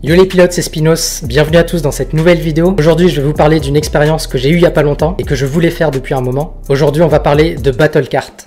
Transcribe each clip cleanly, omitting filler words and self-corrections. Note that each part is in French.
Yo les pilotes, c'est Spinos, bienvenue à tous dans cette nouvelle vidéo. Aujourd'hui je vais vous parler d'une expérience que j'ai eue il y a pas longtemps et que je voulais faire depuis un moment. Aujourd'hui on va parler de Battle Kart.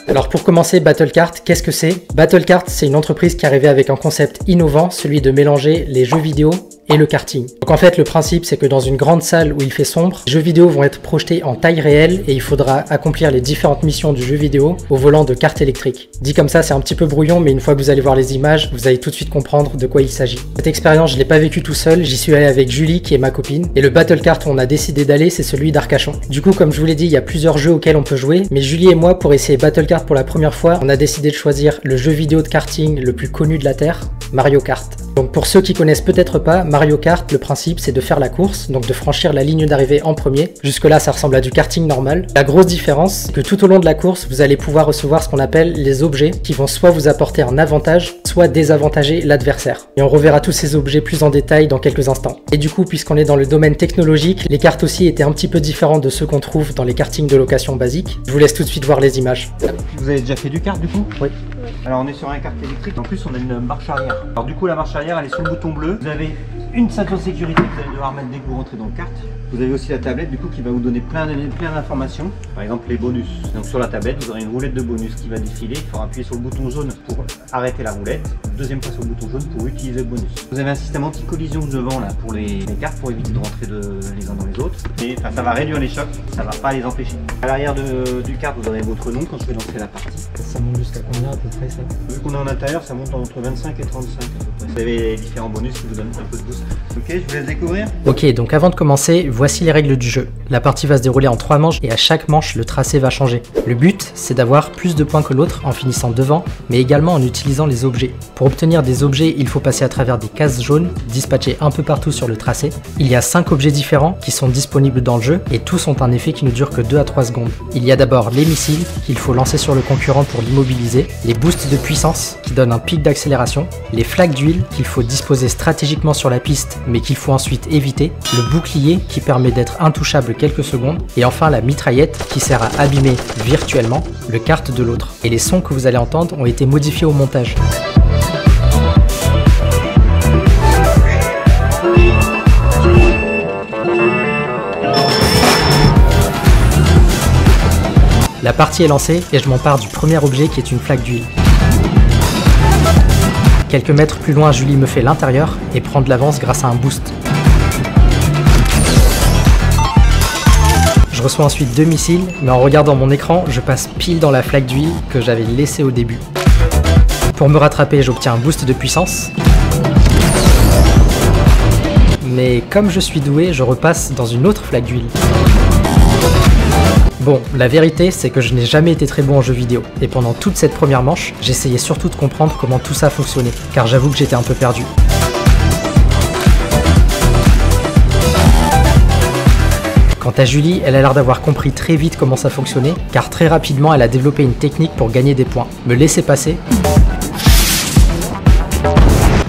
Alors pour commencer, Battle Kart, qu'est-ce que c'est? Battle Kart, c'est une entreprise qui est arrivée avec un concept innovant, celui de mélanger les jeux vidéo et le karting. Donc en fait, le principe, c'est que dans une grande salle où il fait sombre, les jeux vidéo vont être projetés en taille réelle et il faudra accomplir les différentes missions du jeu vidéo au volant de kart électrique. Dit comme ça, c'est un petit peu brouillon, mais une fois que vous allez voir les images, vous allez tout de suite comprendre de quoi il s'agit. Cette expérience, je l'ai pas vécue tout seul, j'y suis allé avec Julie, qui est ma copine, et le Battle Kart où on a décidé d'aller, c'est celui d'Arcachon. Du coup, comme je vous l'ai dit, il y a plusieurs jeux auxquels on peut jouer, mais Julie et moi, pour essayer Battle Kart pour la première fois, on a décidé de choisir le jeu vidéo de karting le plus connu de la Terre, Mario Kart. Donc pour ceux qui connaissent peut-être pas, Mario Kart, le principe c'est de faire la course, donc de franchir la ligne d'arrivée en premier. Jusque là ça ressemble à du karting normal. La grosse différence, c'est que tout au long de la course, vous allez pouvoir recevoir ce qu'on appelle les objets qui vont soit vous apporter un avantage, soit désavantager l'adversaire. Et on reverra tous ces objets plus en détail dans quelques instants. Et du coup, puisqu'on est dans le domaine technologique, les cartes aussi étaient un petit peu différentes de ceux qu'on trouve dans les kartings de location basiques. Je vous laisse tout de suite voir les images. Vous avez déjà fait du kart du coup? Oui. Alors on est sur un kart électrique, en plus on a une marche arrière. Alors du coup la marche arrière elle est sur le bouton bleu. Vous avez une ceinture de sécurité que vous allez devoir mettre dès que vous rentrez dans le kart. Vous avez aussi la tablette du coup qui va vous donner plein d'informations. Par exemple les bonus. Donc sur la tablette vous aurez une roulette de bonus qui va défiler. Il faudra appuyer sur le bouton jaune pour arrêter la roulette. Deuxième fois sur le bouton jaune pour utiliser le bonus. Vous avez un système anti-collision devant là pour les cartes pour éviter de rentrer les uns dans les autres. Et ça va réduire les chocs, ça va pas les empêcher. À l'arrière du kart vous aurez votre nom quand je vais lancer la partie. Ça monte jusqu'à combien à peu près ça? Vu qu'on est en intérieur, ça monte entre 25 et 35 à peu près. Vous avez les différents bonus qui vous donnent un peu de boost. Ok, je vous laisse découvrir. Ok, donc avant de commencer, voici les règles du jeu. La partie va se dérouler en 3 manches et à chaque manche, le tracé va changer. Le but, c'est d'avoir plus de points que l'autre en finissant devant, mais également en utilisant les objets. Pour obtenir des objets, il faut passer à travers des cases jaunes, dispatchées un peu partout sur le tracé. Il y a 5 objets différents qui sont disponibles dans le jeu et tous ont un effet qui ne dure que 2 à 3 secondes. Il y a d'abord les missiles qu'il faut lancer sur le concurrent pour l'immobiliser, les boosts de puissance qui donnent un pic d'accélération, les flaques d'huile qu'il faut disposer stratégiquement sur la piste mais qu'il faut ensuite éviter, le bouclier qui permet d'être intouchable quelques secondes et enfin la mitraillette qui sert à abîmer virtuellement le kart de l'autre. Et les sons que vous allez entendre ont été modifiés au montage. La partie est lancée et je m'empare du premier objet qui est une flaque d'huile. Quelques mètres plus loin, Julie me fait l'intérieur et prend de l'avance grâce à un boost. Je reçois ensuite 2 missiles, mais en regardant mon écran, je passe pile dans la flaque d'huile que j'avais laissée au début. Pour me rattraper, j'obtiens un boost de puissance. Mais comme je suis doué, je repasse dans une autre flaque d'huile. Bon, la vérité, c'est que je n'ai jamais été très bon en jeu vidéo, et pendant toute cette première manche, j'essayais surtout de comprendre comment tout ça fonctionnait, car j'avoue que j'étais un peu perdu. Quant à Julie, elle a l'air d'avoir compris très vite comment ça fonctionnait, car très rapidement elle a développé une technique pour gagner des points. Me laisser passer,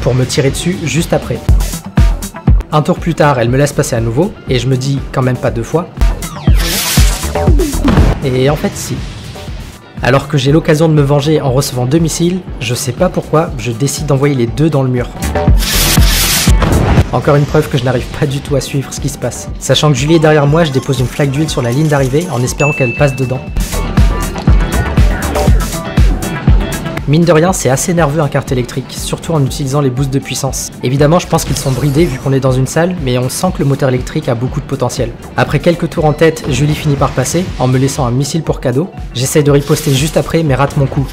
pour me tirer dessus juste après. Un tour plus tard, elle me laisse passer à nouveau, et je me dis quand même pas 2 fois. Et en fait si. Alors que j'ai l'occasion de me venger en recevant 2 missiles, je sais pas pourquoi, je décide d'envoyer les 2 dans le mur. Encore une preuve que je n'arrive pas du tout à suivre ce qui se passe. Sachant que Julie est derrière moi, je dépose une flaque d'huile sur la ligne d'arrivée en espérant qu'elle passe dedans. Mine de rien, c'est assez nerveux un kart électrique, surtout en utilisant les boosts de puissance. Évidemment, je pense qu'ils sont bridés vu qu'on est dans une salle, mais on sent que le moteur électrique a beaucoup de potentiel. Après quelques tours en tête, Julie finit par passer, en me laissant un missile pour cadeau. J'essaye de riposter juste après, mais rate mon coup.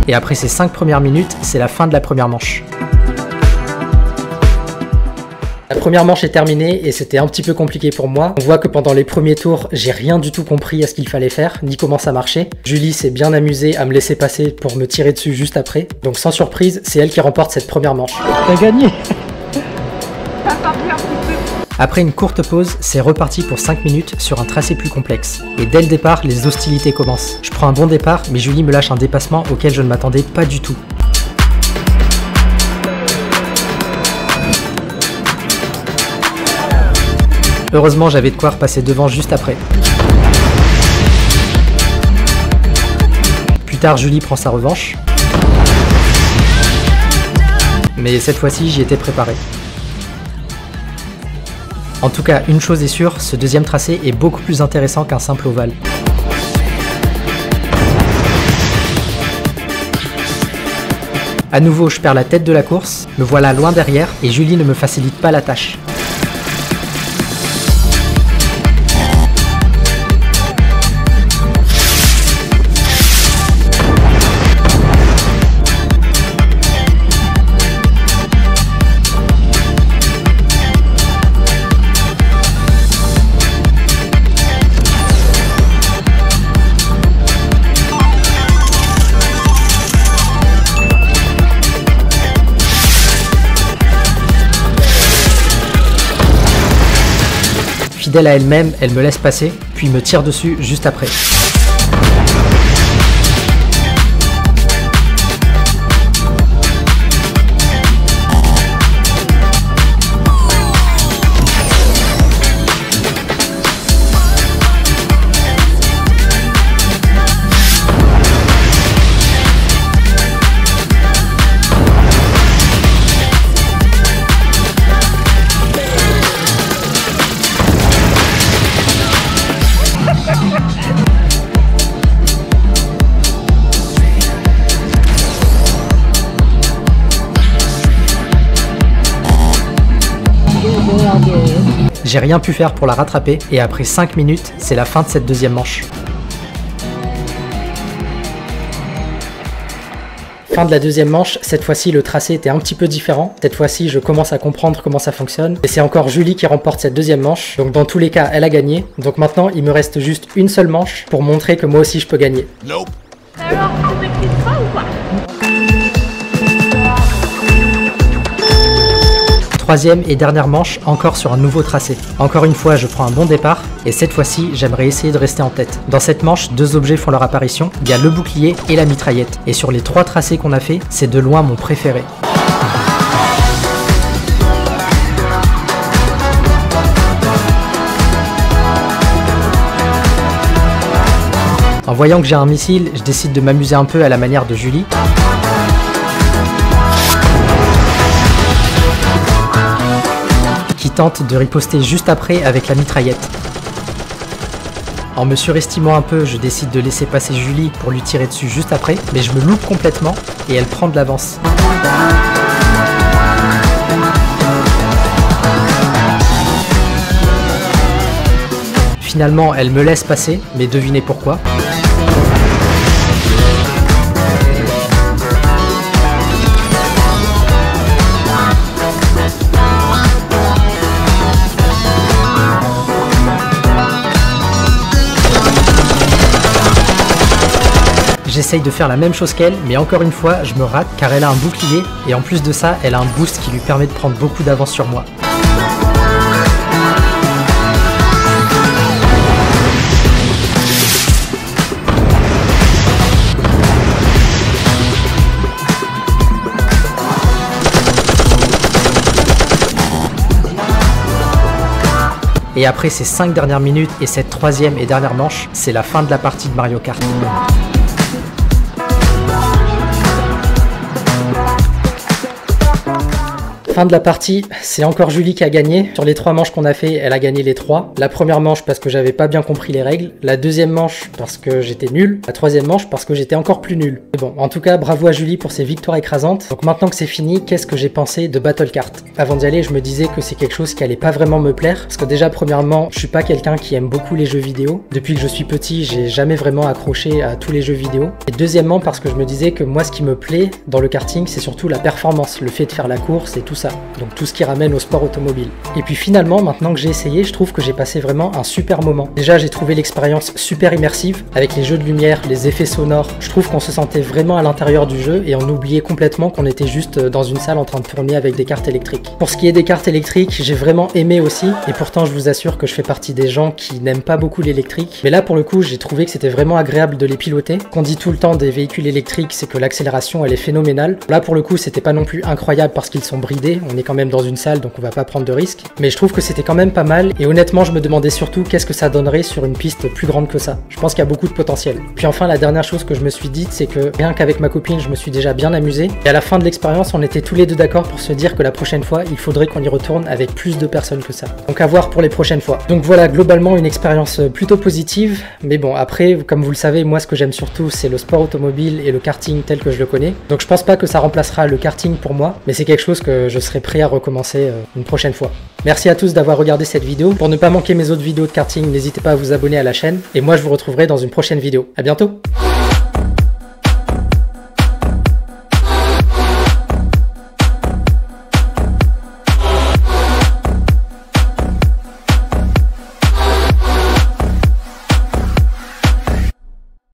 Et après ces 5 premières minutes, c'est la fin de la première manche. La première manche est terminée et c'était un petit peu compliqué pour moi. On voit que pendant les premiers tours, j'ai rien du tout compris à ce qu'il fallait faire, ni comment ça marchait. Julie s'est bien amusée à me laisser passer pour me tirer dessus juste après. Donc sans surprise, c'est elle qui remporte cette première manche. T'as gagné. Après une courte pause, c'est reparti pour 5 minutes sur un tracé plus complexe. Et dès le départ, les hostilités commencent. Je prends un bon départ, mais Julie me lâche un dépassement auquel je ne m'attendais pas du tout. Heureusement, j'avais de quoi repasser devant juste après. Plus tard, Julie prend sa revanche. Mais cette fois-ci, j'y étais préparé. En tout cas, une chose est sûre, ce deuxième tracé est beaucoup plus intéressant qu'un simple ovale. À nouveau, je perds la tête de la course, me voilà loin derrière et Julie ne me facilite pas la tâche. Fidèle à elle-même, elle me laisse passer, puis me tire dessus juste après. J'ai rien pu faire pour la rattraper et après 5 minutes, c'est la fin de cette deuxième manche. Fin de la deuxième manche, cette fois-ci le tracé était un petit peu différent. Cette fois-ci je commence à comprendre comment ça fonctionne. Et c'est encore Julie qui remporte cette deuxième manche. Donc dans tous les cas, elle a gagné. Donc maintenant, il me reste juste une seule manche pour montrer que moi aussi je peux gagner. Nope. Alors, tu m'expliques pas ou quoi? Troisième et dernière manche, encore sur un nouveau tracé. Encore une fois, je prends un bon départ, et cette fois-ci, j'aimerais essayer de rester en tête. Dans cette manche, deux objets font leur apparition, il y a le bouclier et la mitraillette. Et sur les 3 tracés qu'on a fait, c'est de loin mon préféré. En voyant que j'ai un missile, je décide de m'amuser un peu à la manière de Julie. Qui tente de riposter juste après avec la mitraillette. En me surestimant un peu, je décide de laisser passer Julie pour lui tirer dessus juste après, mais je me loupe complètement et elle prend de l'avance. Finalement, elle me laisse passer, mais devinez pourquoi. J'essaye de faire la même chose qu'elle, mais encore une fois, je me rate car elle a un bouclier et en plus de ça, elle a un boost qui lui permet de prendre beaucoup d'avance sur moi. Et après ces 5 dernières minutes et cette 3e et dernière manche, c'est la fin de la partie de Mario Kart. Fin de la partie, c'est encore Julie qui a gagné. Sur les 3 manches qu'on a fait, elle a gagné les 3. La première manche parce que j'avais pas bien compris les règles. La deuxième manche parce que j'étais nul. La troisième manche parce que j'étais encore plus nul. Mais bon, en tout cas, bravo à Julie pour ses victoires écrasantes. Donc maintenant que c'est fini, qu'est-ce que j'ai pensé de Battle Kart? Avant d'y aller, je me disais que c'est quelque chose qui allait pas vraiment me plaire. Parce que déjà, premièrement, je suis pas quelqu'un qui aime beaucoup les jeux vidéo. Depuis que je suis petit, j'ai jamais vraiment accroché à tous les jeux vidéo. Et deuxièmement, parce que je me disais que moi, ce qui me plaît dans le karting, c'est surtout la performance. Le fait de faire la course et tout ça. ça. Donc tout ce qui ramène au sport automobile. Et puis finalement, maintenant que j'ai essayé, je trouve que j'ai passé vraiment un super moment. Déjà, j'ai trouvé l'expérience super immersive, avec les jeux de lumière, les effets sonores. Je trouve qu'on se sentait vraiment à l'intérieur du jeu et on oubliait complètement qu'on était juste dans une salle en train de tourner avec des cartes électriques. Pour ce qui est des cartes électriques, j'ai vraiment aimé aussi, et pourtant je vous assure que je fais partie des gens qui n'aiment pas beaucoup l'électrique. Mais là pour le coup, j'ai trouvé que c'était vraiment agréable de les piloter. Qu'on dit tout le temps des véhicules électriques, c'est que l'accélération elle est phénoménale. Là pour le coup, c'était pas non plus incroyable parce qu'ils sont bridés, on est quand même dans une salle donc on va pas prendre de risques. Mais je trouve que c'était quand même pas mal, et honnêtement je me demandais surtout qu'est-ce que ça donnerait sur une piste plus grande que ça. Je pense qu'il y a beaucoup de potentiel. Puis enfin, la dernière chose que je me suis dite, c'est que rien qu'avec ma copine, je me suis déjà bien amusé. Et à la fin de l'expérience, on était tous les deux d'accord pour se dire que la prochaine fois, il faudrait qu'on y retourne avec plus de personnes que ça. Donc à voir pour les prochaines fois. Donc voilà, globalement une expérience plutôt positive. Mais bon, après, comme vous le savez, moi ce que j'aime surtout, c'est le sport automobile et le karting tel que je le connais. Donc je pense pas que ça remplacera le karting pour moi, mais c'est quelque chose que je serai prêt à recommencer une prochaine fois. Merci à tous d'avoir regardé cette vidéo. Pour ne pas manquer mes autres vidéos de karting, n'hésitez pas à vous abonner à la chaîne. Et moi, je vous retrouverai dans une prochaine vidéo. À bientôt!